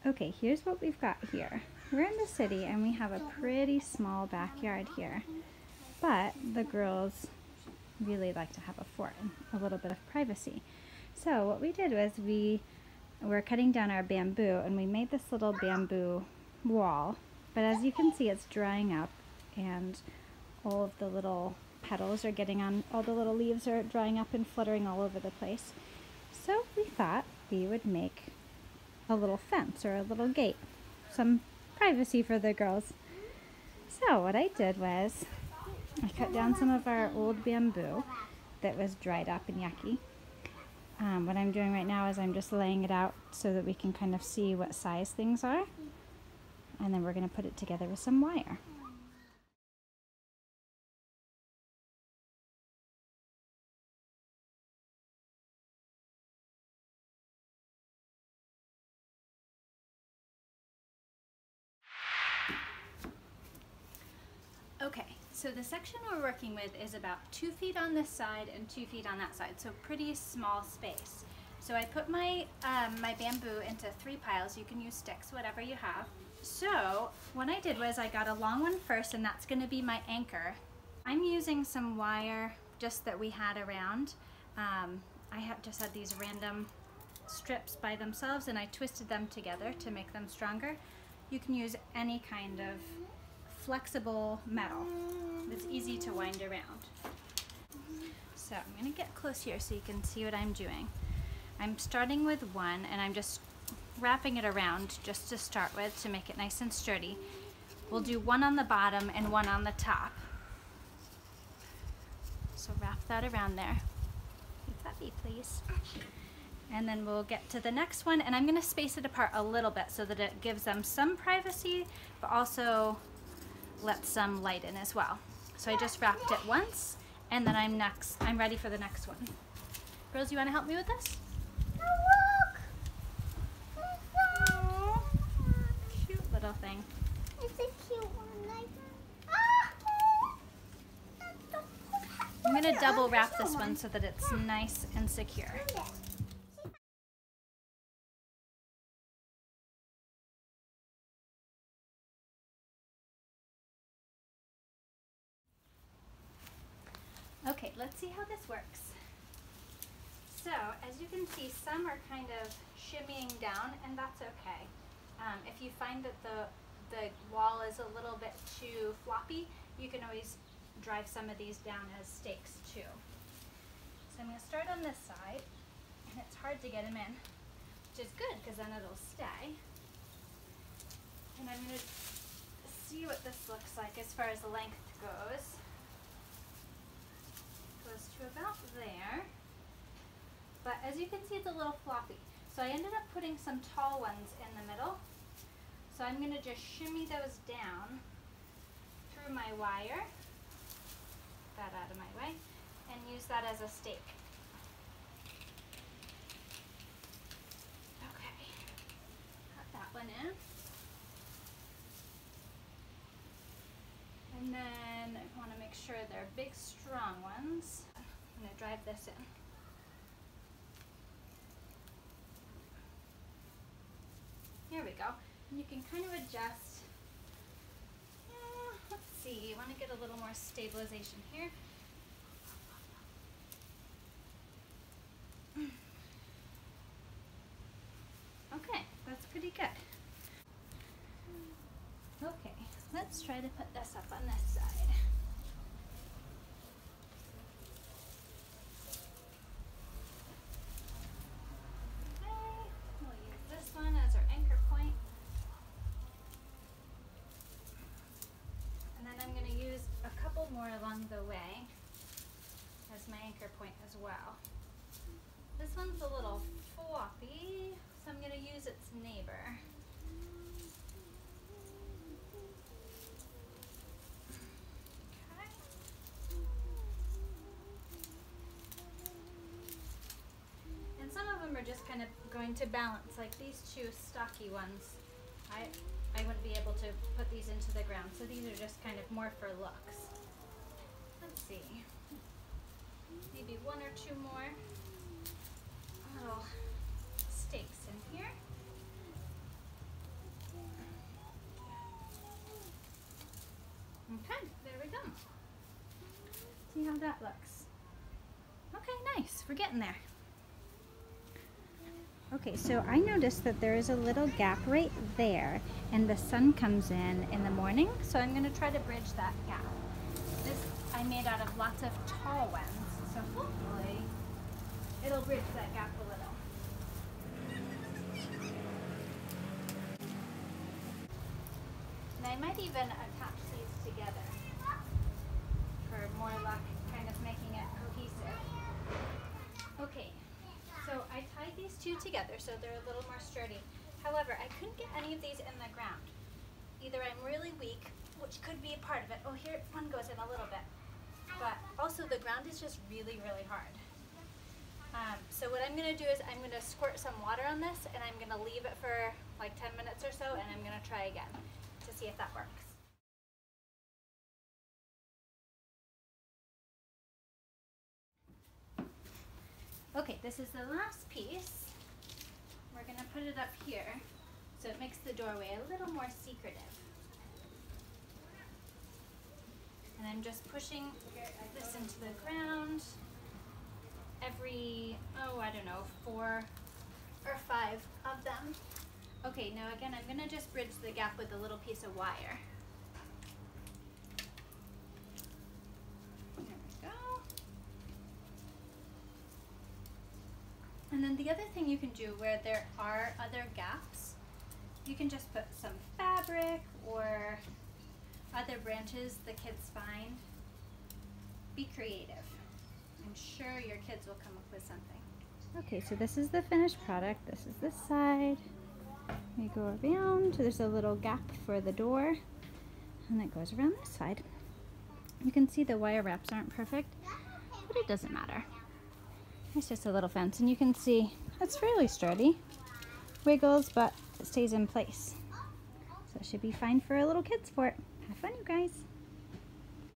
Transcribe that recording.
Okay, here's what we've got here. We're in the city and we have a pretty small backyard here, but the girls really like to have a fort and a little bit of privacy. So what we did was we were cutting down our bamboo and we made this little bamboo wall, but as you can see it's drying up and all of the little petals are getting on, all the little leaves are drying up and fluttering all over the place. So we thought we would make a little fence or a little gate, some privacy for the girls. So what I did was I cut down some of our old bamboo that was dried up and yucky. What I'm doing right now is I'm just laying it out so that we can kind of see what size things are, and then we're going to put it together with some wire. Okay, so the section we're working with is about 2 feet on this side and 2 feet on that side, so pretty small space. So I put my my bamboo into 3 piles. You can use sticks, whatever you have. So what I did was I got a long one first, and that's going to be my anchor. I'm using some wire just that we had around. I just had these random strips by themselves, and I twisted them together to make them stronger. You can use any kind of flexible metal that's easy to wind around. So I'm going to get close here so you can see what I'm doing. I'm starting with one and I'm just wrapping it around just to start with to make it nice and sturdy. We'll do one on the bottom and one on the top. So wrap that around there. Keep that be, please. And then we'll get to the next one, and I'm going to space it apart a little bit so that it gives them some privacy but also let some light in as well. So I just wrapped it once, and then I'm ready for the next one. Girls, you want to help me with this? Aww, cute little thing. It's a cute one. I'm going to double wrap this one so that it's nice and secure. Okay, let's see how this works. So, as you can see, some are kind of shimmying down, and that's okay. If you find that the wall is a little bit too floppy, you can always drive some of these down as stakes too. So I'm going to start on this side, and it's hard to get them in, which is good because then it'll stay. And I'm going to see what this looks like as far as the length goes. Goes to about there. But as you can see, it's a little floppy. So I ended up putting some tall ones in the middle. So I'm going to just shimmy those down through my wire, that out of my way, and use that as a stake. Okay, got that one in. And then I want to make sure they're big, strong ones. I'm going to drive this in. Here we go. And you can kind of adjust. Let's see, you want to get a little more stabilization here. Okay, that's pretty good. Okay, let's try to put this up on this side. More along the way as my anchor point as well. This one's a little floppy, so I'm going to use its neighbor. Okay. And some of them are just kind of going to balance, like these two stocky ones. I wouldn't be able to put these into the ground, so these are just kind of more for looks. Let's see, maybe one or two more little stakes in here. See how that looks. Okay, nice. We're getting there. Okay, so I noticed that there is a little gap right there, and the sun comes in the morning, so I'm going to try to bridge that gap. This I made out of lots of tall ones, so hopefully it'll bridge that gap a little. And I might even attach these together for more luck, kind of making it cohesive. Okay, so I tied these two together so they're a little more sturdy. However, I couldn't get any of these in the ground. Either I'm really weak, which could be a part of it. Oh, here one goes in a little bit. But also the ground is just really, really hard. So what I'm going to do is I'm going to squirt some water on this, and I'm going to leave it for like 10 minutes or so, and I'm going to try again to see if that works. Okay, this is the last piece. We're going to put it up here so it makes the doorway a little more secretive. And I'm just pushing this into the ground every, I don't know, 4 or 5 of them. Okay, now again, I'm going to just bridge the gap with a little piece of wire. There we go. And then the other thing you can do where there are other gaps, you can just put some fabric or other branches the kids find. Be creative. I'm sure your kids will come up with something. Okay, so this is the finished product. This is this side. We go around. There's a little gap for the door, and it goes around this side. You can see the wire wraps aren't perfect, but it doesn't matter. It's just a little fence, and you can see it's fairly sturdy. Wiggles, but it stays in place. So it should be fine for a little kid's fort. Have fun, you guys.